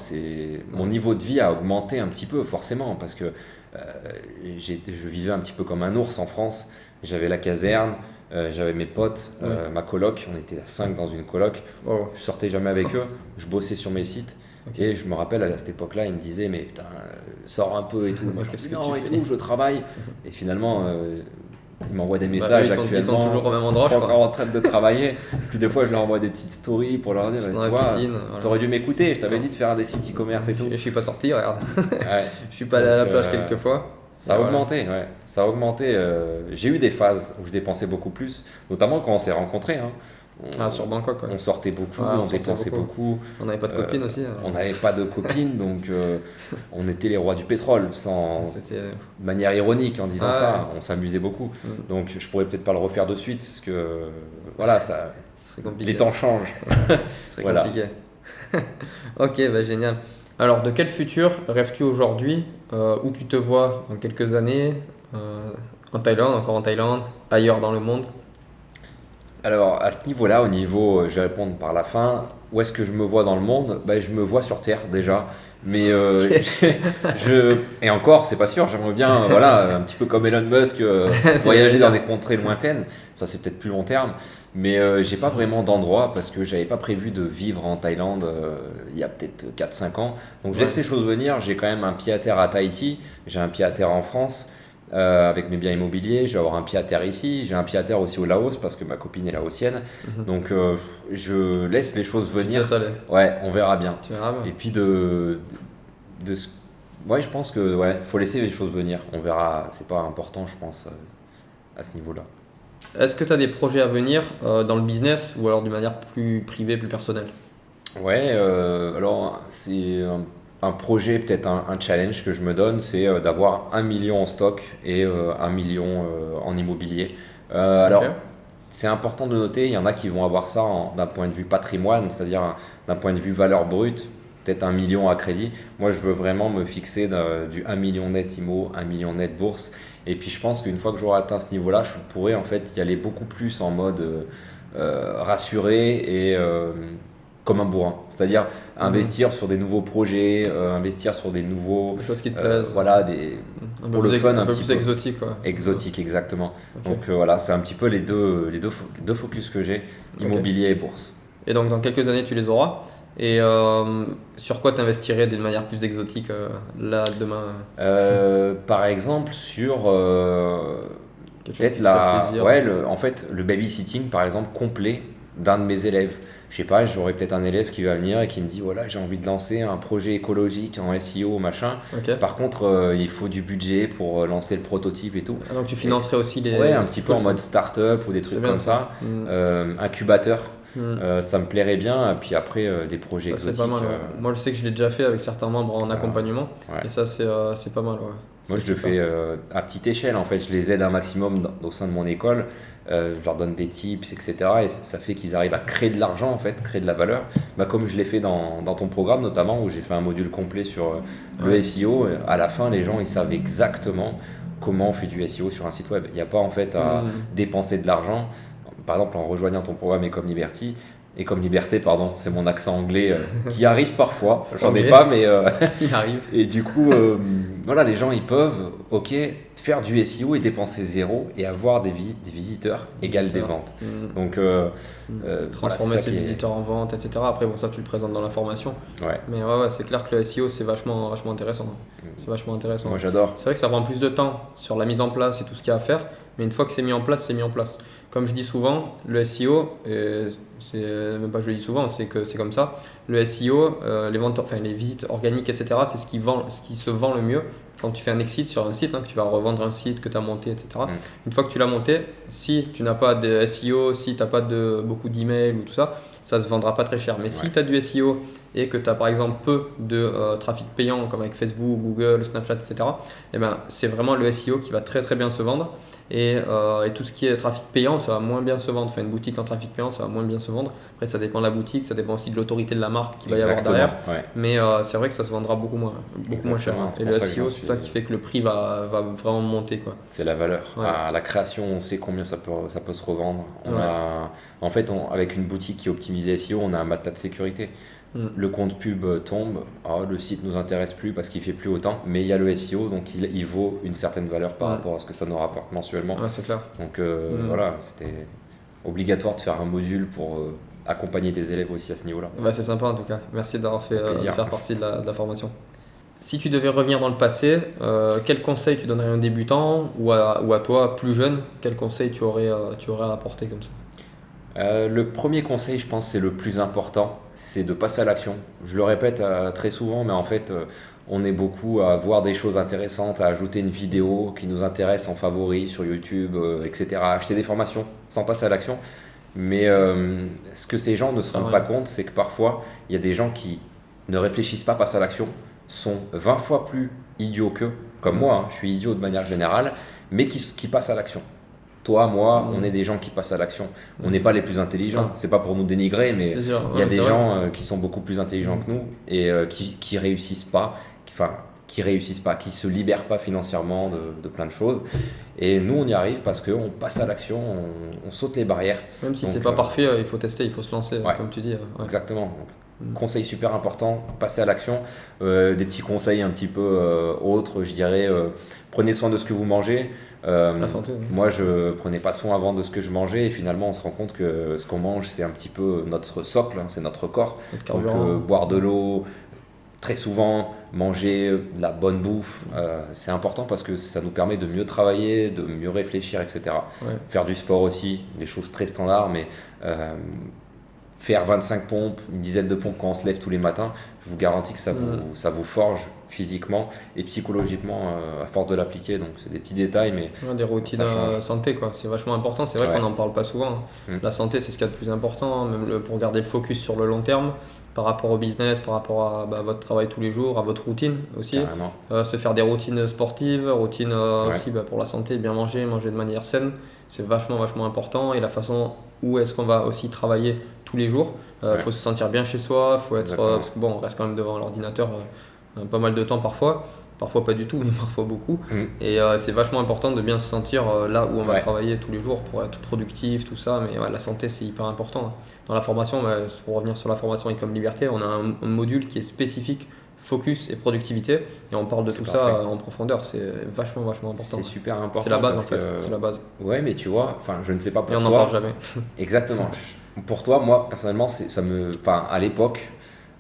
mon niveau de vie a augmenté un petit peu, forcément, parce que je vivais un petit peu comme un ours en France. J'avais la caserne, j'avais mes potes, ma coloc, on était à 5 dans une coloc. Oh. Je sortais jamais avec eux, je bossais sur mes sites. Ok. Et je me rappelle à cette époque-là, ils me disaient mais putain, sors un peu et tout. Moi je Qu'est-ce dis que non tu et fais tout, je travaille. Et finalement, ils m'envoient des Bah, messages eux, ils actuellement. sont toujours au même endroit, Ils sont je crois. encore en train de travailler. Puis des fois, je leur envoie des petites stories pour leur dire, Dans tu la vois, piscine, voilà. t'aurais dû m'écouter. Je t'avais dit de faire des sites e-commerce et tout. Je suis pas sorti, regarde. Ouais. Je suis pas allé à la Donc, plage quelques fois. Ça a Et voilà. augmenté, ouais. Ça a augmenté. J'ai eu des phases où je dépensais beaucoup plus, notamment quand on s'est rencontrés. Hein. Sur Bangkok, quoi. On sortait beaucoup, Ouais, on sortait dépensait beaucoup. On n'avait pas de copine aussi. On n'avait pas de copines, donc on était les rois du pétrole, C'était. de manière ironique en disant Ah, ça. On s'amusait beaucoup. Donc je pourrais peut-être pas le refaire de suite, parce que voilà, C'est compliqué. les temps changent. C'est Voilà. compliqué. Ok, bah génial. Alors, de quel futur rêves-tu aujourd'hui? Où tu te vois dans quelques années? En Thaïlande, encore en Thaïlande, ailleurs dans le monde? Alors à ce niveau-là, je vais répondre par la fin, où est-ce que je me vois dans le monde? Ben, je me vois sur Terre déjà, mais et encore, c'est pas sûr, j'aimerais bien, voilà, un petit peu comme Elon Musk, voyager dans des contrées lointaines, ça c'est peut-être plus long terme, mais j'ai pas vraiment d'endroit parce que j'avais pas prévu de vivre en Thaïlande il y a peut-être 4-5 ans, donc je laisse les choses venir, j'ai quand même un pied à terre à Tahiti, j'ai un pied à terre en France. Avec mes biens immobiliers, je vais avoir un pied à terre ici, j'ai un pied à terre aussi au Laos parce que ma copine est laotienne. Donc je laisse les choses venir. Ça l'est. Ouais, on verra bien. Tu verras. Et puis ouais, je pense que faut laisser les choses venir. On verra, c'est pas important, je pense, à ce niveau-là. Est-ce que tu as des projets à venir dans le business ou alors d'une manière plus privée, plus personnelle? Ouais, alors c'est un projet, peut-être un challenge que je me donne, c'est d'avoir 1 million en stock et 1 million en immobilier. Alors, Ok. c'est important de noter, il y en a qui vont avoir ça d'un point de vue patrimoine, c'est-à-dire d'un point de vue valeur brute, peut-être 1 million à crédit. Moi, je veux vraiment me fixer du 1 million net IMO, 1 million net bourse. Et puis, je pense qu'une fois que j'aurai atteint ce niveau-là, je pourrais en fait y aller beaucoup plus en mode rassuré et comme un bourrin. C'est-à-dire investir sur des nouveaux projets, investir sur des nouveaux... Des choses qui te plaisent. Voilà, Un pour peu le plus, fun, un un peu petit plus peu. exotique, quoi. Exotique, exactement. Ok. Donc voilà, c'est un petit peu les deux focus que j'ai, immobilier et bourse. Et donc, dans quelques années, tu les auras. Et sur quoi t'investirais d'une manière plus exotique là, demain? Par exemple, sur Quelque chose peut-être qui te ferait plaisir. en fait, le babysitting, par exemple, complet d'un de mes élèves. Je sais pas, j'aurais peut-être un élève qui va venir et qui me dit, voilà, j'ai envie de lancer un projet écologique en SEO, machin. Ok. Par contre, il faut du budget pour lancer le prototype et tout. Ah, donc tu financerais aussi les. Ouais, un les petit peu en spots. mode start-up ou des C'est trucs bien, comme ça. Mm. Incubateur, Mm. ça me plairait bien. Et puis après, des projets Ça, c'est exotiques. pas mal. Ouais. Moi, je sais que je l'ai déjà fait avec certains membres en accompagnement. ouais. Et ça, c'est pas mal. Ouais. Moi, C'est je le super. fais à petite échelle. En fait, je les aide un maximum au sein de mon école. Je leur donne des tips, etc. Et ça fait qu'ils arrivent à créer de l'argent, en fait, créer de la valeur. Bah, comme je l'ai fait dans ton programme, notamment, où j'ai fait un module complet sur le SEO. À la fin, les gens, ils savent exactement comment on fait du SEO sur un site web. Il n'y a pas, en fait, à dépenser de l'argent. Par exemple, en rejoignant ton programme Ecom Liberté, pardon, c'est mon accent anglais qui arrive parfois. J'en ai Anglais. pas, mais Il arrive. et du coup, voilà, les gens ils peuvent, ok, faire du SEO et dépenser zéro et avoir des visiteurs égale des ventes. Mm. Donc, Transformer voilà, c'est ça ses qui est- visiteurs en vente, etc. Après, bon, ça, tu le présentes dans la formation. Ouais, Mais ouais, c'est clair que le SEO, c'est vachement intéressant. C'est vachement intéressant. moi j'adore. C'est vrai que ça prend plus de temps sur la mise en place et tout ce qu'il y a à faire, mais une fois que c'est mis en place, c'est mis en place. Comme je dis souvent, le SEO, c'est même pas je le dis souvent, c'est que c'est comme ça. Le SEO, les ventes, enfin les visites organiques, etc., c'est ce qui se vend le mieux quand tu fais un exit sur un site, que tu vas revendre un site que tu as monté, etc. Une fois que tu l'as monté, si tu n'as pas de SEO, si tu n'as pas beaucoup d'emails ou tout ça, ça ne se vendra pas très cher. Mais si tu as du SEO et que tu as par exemple peu de trafic payant comme avec Facebook, Google, Snapchat, etc., eh ben, c'est vraiment le SEO qui va très très bien se vendre. Et tout ce qui est trafic payant, ça va moins bien se vendre. Enfin, une boutique en trafic payant, ça va moins bien se vendre. Après, ça dépend de la boutique, ça dépend aussi de l'autorité de la marque qu'il va y avoir derrière. Mais c'est vrai que ça se vendra beaucoup moins cher. Et le SEO, c'est ça qui fait que le prix va vraiment monter, quoi. C'est la valeur. À la création, on sait combien ça peut se revendre. En fait, avec une boutique qui est optimisée SEO, on a un matelas de sécurité. Le compte pub tombe, le site nous intéresse plus parce qu'il fait plus autant, mais il y a le SEO, donc il vaut une certaine valeur par rapport à ce que ça nous rapporte mensuellement. C'est clair. Donc voilà, c'était obligatoire de faire un module pour accompagner tes élèves aussi à ce niveau-là. C'est sympa en tout cas, merci d'avoir fait faire partie de la formation. Si tu devais revenir dans le passé, quel conseil tu donnerais à un débutant ou à toi plus jeune, quel conseil tu aurais à apporter comme ça? Le premier conseil, je pense, c'est le plus important, c'est de passer à l'action. Je le répète très souvent, mais en fait, on est beaucoup à voir des choses intéressantes, à ajouter une vidéo qui nous intéresse en favori sur YouTube, etc., à acheter des formations sans passer à l'action. Mais ce que ces gens ne se rendent pas compte, c'est que parfois, il y a des gens qui ne réfléchissent pas, passent à l'action, sont 20 fois plus idiots qu'eux, comme moi, je suis idiot de manière générale, mais qui passent à l'action. Toi, moi, on est des gens qui passent à l'action. On n'est pas les plus intelligents. C'est pas pour nous dénigrer, mais il y a des gens qui sont beaucoup plus intelligents que nous et qui réussissent pas, qui se libèrent pas financièrement de plein de choses. Et nous, on y arrive parce qu'on passe à l'action, on saute les barrières. Même si c'est pas parfait, il faut tester, il faut se lancer, comme tu dis. Exactement. Donc, conseil super important, passer à l'action. Des petits conseils un petit peu autres, je dirais, prenez soin de ce que vous mangez. La santé, Moi, je prenais pas soin avant de ce que je mangeais et finalement, on se rend compte que ce qu'on mange, c'est un petit peu notre socle, c'est notre corps. Donc, boire de l'eau très souvent, manger de la bonne bouffe, c'est important parce que ça nous permet de mieux travailler, de mieux réfléchir, etc. Faire du sport aussi, des choses très standards, mais faire 25 pompes, une dizaine de pompes quand on se lève tous les matins, je vous garantis que ça vous forge physiquement et psychologiquement à force de l'appliquer. Donc c'est des petits détails, mais des routines santé, quoi. C'est vachement important. C'est vrai qu'on n'en parle pas souvent. La santé, c'est ce qu'il y a de plus important, même pour garder le focus sur le long terme par rapport au business, par rapport à votre travail tous les jours, à votre routine aussi. Se faire des routines sportives, routines aussi pour la santé, bien manger de manière saine, c'est vachement important. Et la façon où est-ce qu'on va aussi travailler tous les jours, faut se sentir bien chez soi, faut être parce que on reste quand même devant l'ordinateur pas mal de temps parfois pas du tout, mais parfois beaucoup. Et c'est vachement important de bien se sentir là où on va travailler tous les jours pour être productif, tout ça. Mais la santé, c'est hyper important. Dans la formation, pour revenir sur la formation Ecom Liberté, on a un module qui est spécifique focus et productivité, et on parle de tout ça en profondeur. C'est vachement important. C'est super important. C'est la base en fait. C'est la base. Ouais, mais tu vois, je ne sais pas pour toi. Et on n'en parle jamais. Exactement. Pour toi, moi personnellement, à l'époque,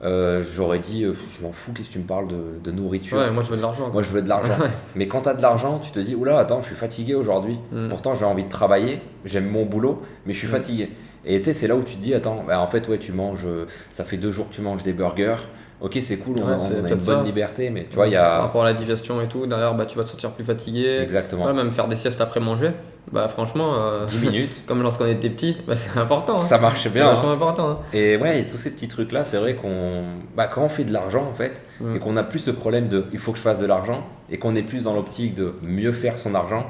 j'aurais dit je m'en fous, qu'est-ce que tu me parles de nourriture. Moi je veux de l'argent. Moi je veux de l'argent. Mais quand tu as de l'argent, tu te dis oula, attends, je suis fatigué aujourd'hui. Pourtant j'ai envie de travailler, j'aime mon boulot, mais je suis fatigué. Et tu sais, c'est là où tu te dis attends, en fait tu manges, ça fait 2 jours que tu manges des burgers. Ok, c'est cool, on a une bonne liberté, mais tu vois, il y a. Par rapport à la digestion et tout, derrière, tu vas te sentir plus fatigué. Exactement. Même faire des siestes après manger, franchement. 10 minutes. Comme lorsqu'on était petit, c'est important. Ça marche bien. C'est vachement important. Et tous ces petits trucs-là, c'est vrai quand on fait de l'argent, en fait, et qu'on n'a plus ce problème de il faut que je fasse de l'argent, et qu'on est plus dans l'optique de mieux faire son argent,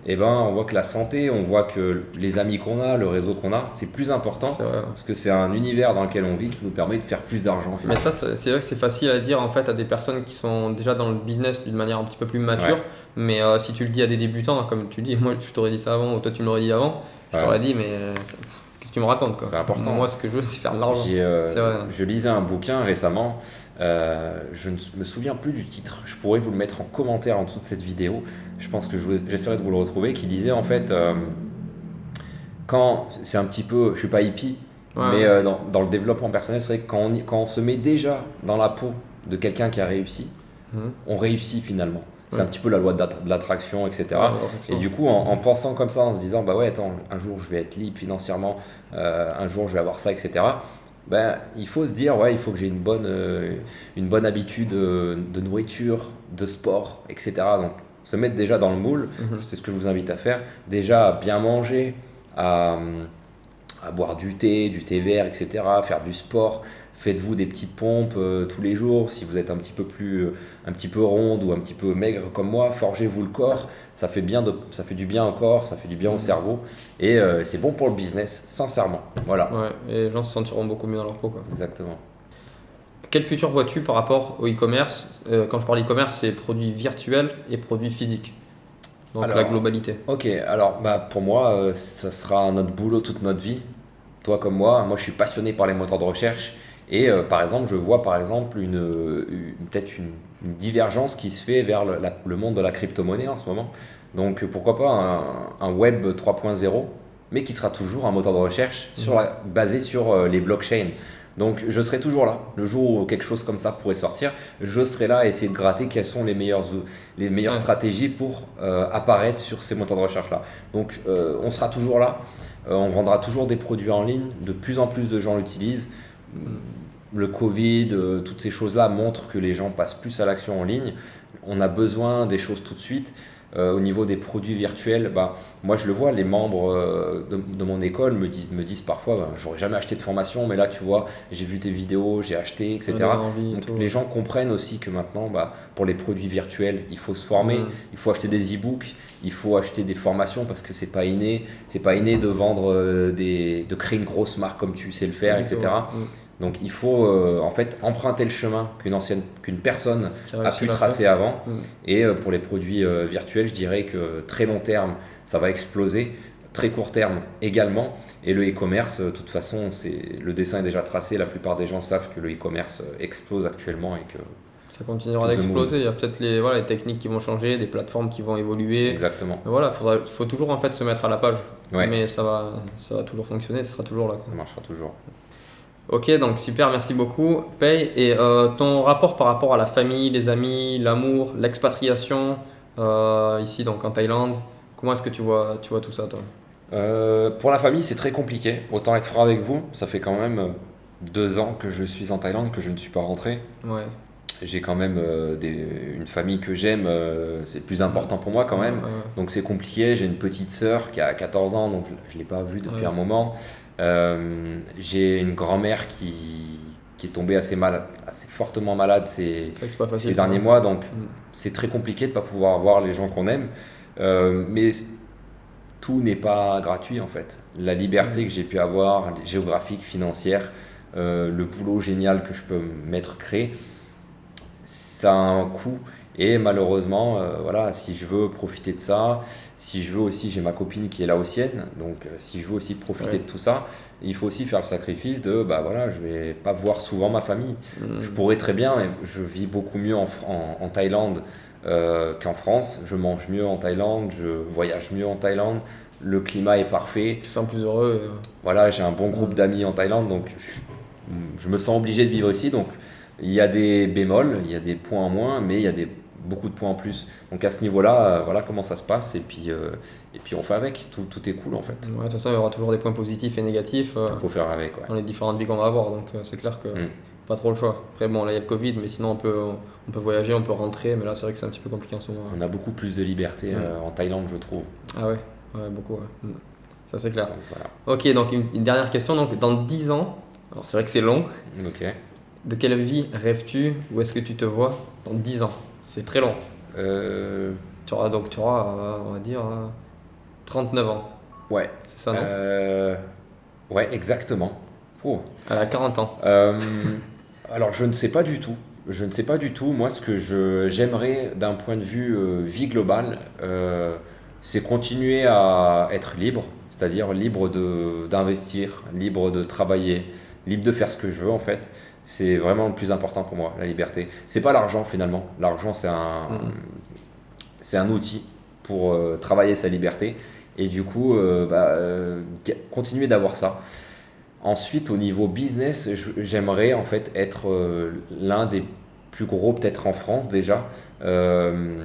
on voit que la santé, on voit que les amis qu'on a, le réseau qu'on a, c'est plus important. C'est vrai. Parce que c'est un univers dans lequel on vit qui nous permet de faire plus d'argent. Mais ça, c'est vrai que c'est facile à dire en fait à des personnes qui sont déjà dans le business d'une manière un petit peu plus mature. Mais si tu le dis à des débutants, comme tu dis, moi je t'aurais dit ça avant, ou toi tu me l'aurais dit avant, je t'aurais dit, mais qu'est-ce que tu me racontes, quoi. C'est important. Moi, ce que je veux, c'est faire de l'argent. Je lisais un bouquin récemment, je ne me souviens plus du titre, je pourrais vous le mettre en commentaire en dessous de cette vidéo, je pense que j'essaierai de vous le retrouver, qui disait en fait, quand c'est un petit peu, je suis pas hippie, mais dans le développement personnel, c'est vrai que quand on se met déjà dans la peau de quelqu'un qui a réussi, on réussit finalement. C'est un petit peu la loi de l'attraction, etc. Et du coup, en pensant comme ça, en se disant, attends, un jour je vais être libre financièrement, un jour je vais avoir ça, etc. Ben, il faut se dire, ouais, il faut que j'ai une bonne habitude de nourriture, de sport, etc. Donc, se mettre déjà dans le moule, Mhm. c'est ce que je vous invite à faire. Déjà, à bien manger, à, à boire du thé vert, etc., faire du sport. Faites-vous des petites pompes tous les jours. Si vous êtes un petit peu ronde ou un petit peu maigre comme moi, forgez-vous le corps. Ça fait du bien au corps, ça fait du bien au Mhm. cerveau. Et c'est bon pour le business, sincèrement. Voilà, Ouais, et les gens se sentiront beaucoup mieux dans leur peau, quoi. exactement. Quel futur vois-tu par rapport au e-commerce? Quand je parle e-commerce, c'est produits virtuels et produits physiques. Donc la Alors, globalité. ok, alors bah, pour moi, ça sera notre boulot toute notre vie. Toi comme moi je suis passionné par les moteurs de recherche et par exemple, je vois par exemple peut-être une divergence qui se fait vers le monde de la crypto-monnaie en ce moment. Donc pourquoi pas un web 3.0, mais qui sera toujours un moteur de recherche Mhm. basé sur les blockchains. Donc je serai toujours là. Le jour où quelque chose comme ça pourrait sortir, je serai là à essayer de gratter quelles sont les meilleures Ouais. stratégies pour apparaître sur ces moteurs de recherche-là. Donc on sera toujours là. On vendra toujours des produits en ligne, de plus en plus de gens l'utilisent. Mm. Le Covid, toutes ces choses-là montrent que les gens passent plus à l'action en ligne. On a besoin des choses tout de suite. Au niveau des produits virtuels, bah, moi je le vois, les membres de mon école me disent parfois, bah, j'aurais jamais acheté de formation, mais là tu vois, j'ai vu tes vidéos, j'ai acheté, Ça donne etc. envie et Donc tout. les Ouais. gens comprennent aussi que maintenant, bah, pour les produits virtuels, il faut se former, Mm. il faut acheter des e-books, il faut acheter des formations parce que c'est pas inné de vendre de créer une grosse marque comme tu sais le Pas faire, du tout, ouais. etc. Mm. Donc il faut en fait emprunter le chemin qu'une personne Qui a a réussi à pu la faire. tracer avant. Mm. Et pour les produits virtuels, je dirais que très long terme, ça va exploser, très court terme également. Et le e-commerce, de toute façon, le dessin est déjà tracé. La plupart des gens savent que le e-commerce explose actuellement et que Ça continuera to the moon. d'exploser. Il y a peut-être les techniques qui vont changer, des plateformes qui vont évoluer. Exactement. Mais voilà, faut toujours en fait se mettre à la page. Ouais, Mais ça va toujours fonctionner, ça sera toujours là, quoi. ça marchera toujours. Ok, donc super, merci beaucoup. Paye. Et ton rapport par rapport à la famille, les amis, l'amour, l'expatriation, ici donc en Thaïlande, comment est-ce que tu vois tout ça, toi? Pour la famille, c'est très compliqué. Autant être franc avec vous, ça fait quand même 2 ans que je suis en Thaïlande, que je ne suis pas rentré. Ouais. J'ai quand même une famille que j'aime, c'est le plus important pour moi quand Ouais, même. ouais, Donc c'est compliqué. J'ai une petite sœur qui a 14 ans, donc je ne l'ai pas vue depuis ouais. un moment. J'ai une grand-mère qui est tombée assez fortement malade C'est vrai que c'est pas ces facile ça. derniers mois, donc Mm. c'est très compliqué de ne pas pouvoir voir les gens qu'on aime. Mais tout n'est pas gratuit en fait. La liberté Mm. que j'ai pu avoir, géographique, financière, le boulot génial que je peux créer, ça a un coût. Et malheureusement, voilà, si je veux profiter de ça, si je veux aussi, j'ai ma copine qui est laotienne, donc si je veux aussi profiter Ouais. de tout ça, il faut aussi faire le sacrifice de, bah voilà, je vais pas voir souvent ma famille. Je Mm. pourrais très bien, mais je vis beaucoup mieux en Thaïlande qu'en France. Je mange mieux en Thaïlande, je voyage mieux en Thaïlande, le climat est parfait. Tu te sens plus heureux. Voilà, j'ai un bon groupe Mm. d'amis en Thaïlande, donc je me sens obligé de vivre ici. Donc il y a des bémols, il y a des points en moins, mais il y a beaucoup de points en plus. Donc à ce niveau-là, voilà comment ça se passe, et puis on fait avec. Tout est cool en fait. Ouais, de toute façon, il y aura toujours des points positifs et négatifs Il faut faire avec, ouais. dans les différentes vies qu'on va avoir. Donc c'est clair que Mm. pas trop le choix. Après, bon, là il y a le Covid, mais sinon on peut voyager, on peut rentrer. Mais là, c'est vrai que c'est un petit peu compliqué en ce moment. On a beaucoup plus de liberté en Thaïlande, je trouve. Ah ouais, ouais, beaucoup. Ouais. Ça, c'est clair. Donc voilà. Ok, donc une dernière question. Donc, dans 10 ans, alors c'est vrai que c'est long, Ok. de quelle vie rêves-tu? Où est-ce que tu te vois dans 10 ans? C'est très long. Euh, Tu auras, on va dire, 39 ans. ouais. C'est ça, non? Ouais, exactement. Oh. À 40 ans. Alors, je ne sais pas du tout. Je ne sais pas du tout. Moi, ce que j'aimerais d'un point de vue vie globale, c'est continuer à être libre, c'est-à-dire libre d'investir, libre de travailler, libre de faire ce que je veux en fait. C'est vraiment le plus important pour moi, la liberté. C'est pas l'argent finalement. L'argent, Mm. c'est un outil pour travailler sa liberté. Et du coup, continuer d'avoir ça. Ensuite, au niveau business, j'aimerais en fait être l'un des plus gros, peut-être en France déjà, euh,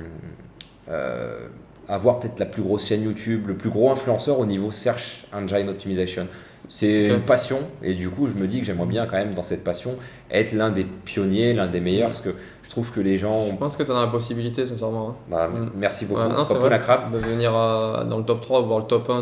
avoir peut-être la plus grosse chaîne YouTube, le plus gros influenceur au niveau Search Engine Optimization. C'est Ok. une passion et du coup je me dis que j'aimerais bien quand même dans cette passion être l'un des pionniers, l'un des meilleurs parce que je trouve que les gens, Je pense que tu en as la possibilité, sincèrement, hein. bah, Mm. merci Ouais, beaucoup, non, c'est Coco vrai. Crab, De venir dans le top 3 ou voir le top 1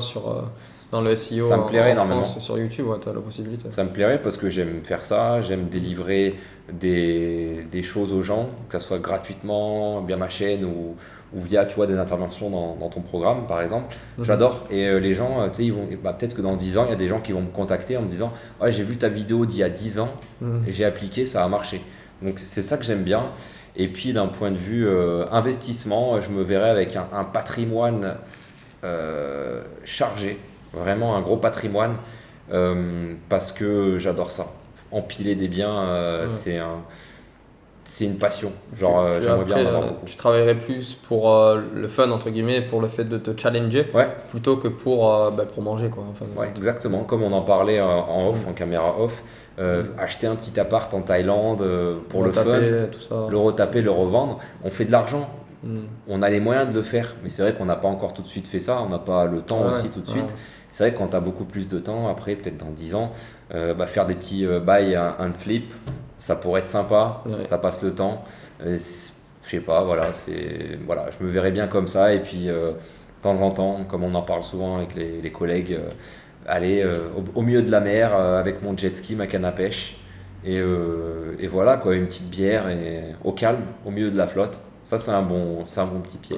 dans le SEO ça me plairait en énormément. France sur YouTube, ouais, tu as la possibilité. Ça me plairait parce que j'aime faire ça, j'aime délivrer des choses aux gens, que ce soit gratuitement via ma chaîne ou via tu vois, des interventions dans ton programme par exemple. Mhm. J'adore et les gens, tu sais, ils vont, bah, peut-être que dans 10 ans, il y a des gens qui vont me contacter en me disant ouais, j'ai vu ta vidéo d'il y a 10 ans Mhm. et j'ai appliqué, ça a marché. Donc c'est ça que j'aime bien. Et puis d'un point de vue investissement, je me verrais avec un patrimoine chargé, vraiment un gros patrimoine, parce que j'adore ça. Empiler des biens, Ouais. c'est une passion. Genre, Puis j'aimerais bien après, en avoir beaucoup. tu travaillerais plus pour le fun, entre guillemets, pour le fait de te challenger, Ouais, plutôt que pour manger, quoi. Enfin, ouais, exactement. Comme on en parlait en off, en caméra off, acheter un petit appart en Thaïlande pour le fun, taper, tout ça. le retaper, le revendre, on fait de l'argent. Mm. On a les moyens de le faire, mais c'est vrai qu'on n'a pas encore tout de suite fait ça, on n'a pas le temps Ouais, aussi tout de ouais. suite. C'est vrai que quand tu as beaucoup plus de temps, après, peut-être dans 10 ans, faire des petits buy and flip, ça pourrait être sympa, Ouais. ça passe le temps. Je sais pas, voilà, voilà, je me verrais bien comme ça. Et puis, de temps en temps, comme on en parle souvent avec les collègues, aller au milieu de la mer avec mon jet ski, ma canne à pêche. Et voilà, quoi, une petite bière et, au calme, au milieu de la flotte. Ça, c'est un bon petit pied.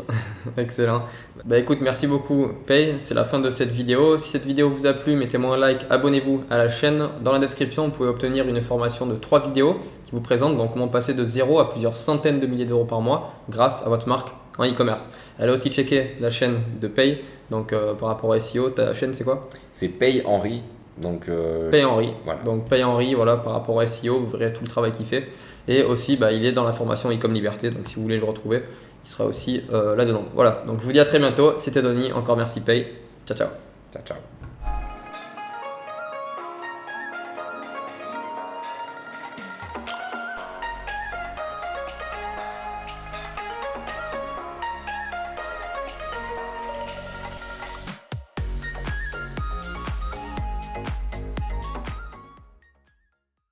Excellent. Bah écoute, merci beaucoup Pay, c'est la fin de cette vidéo. Si cette vidéo vous a plu, mettez-moi un like, abonnez-vous à la chaîne. Dans la description, vous pouvez obtenir une formation de 3 vidéos qui vous présentent donc comment passer de 0 à plusieurs centaines de milliers d'euros par mois grâce à votre marque en e-commerce. Allez aussi checker la chaîne de Pay. Donc par rapport au SEO, ta chaîne c'est quoi? C'est Paye Henry. Donc, Pay Henry. voilà. Donc Pay Henry, voilà, par rapport au SEO, vous verrez tout le travail qu'il fait. Et aussi, bah, il est dans la formation e-com liberté. Donc si vous voulez le retrouver, il sera aussi là-dedans. Voilà, donc je vous dis à très bientôt. C'était Donny, encore merci Pay. Ciao, ciao. Ciao, ciao.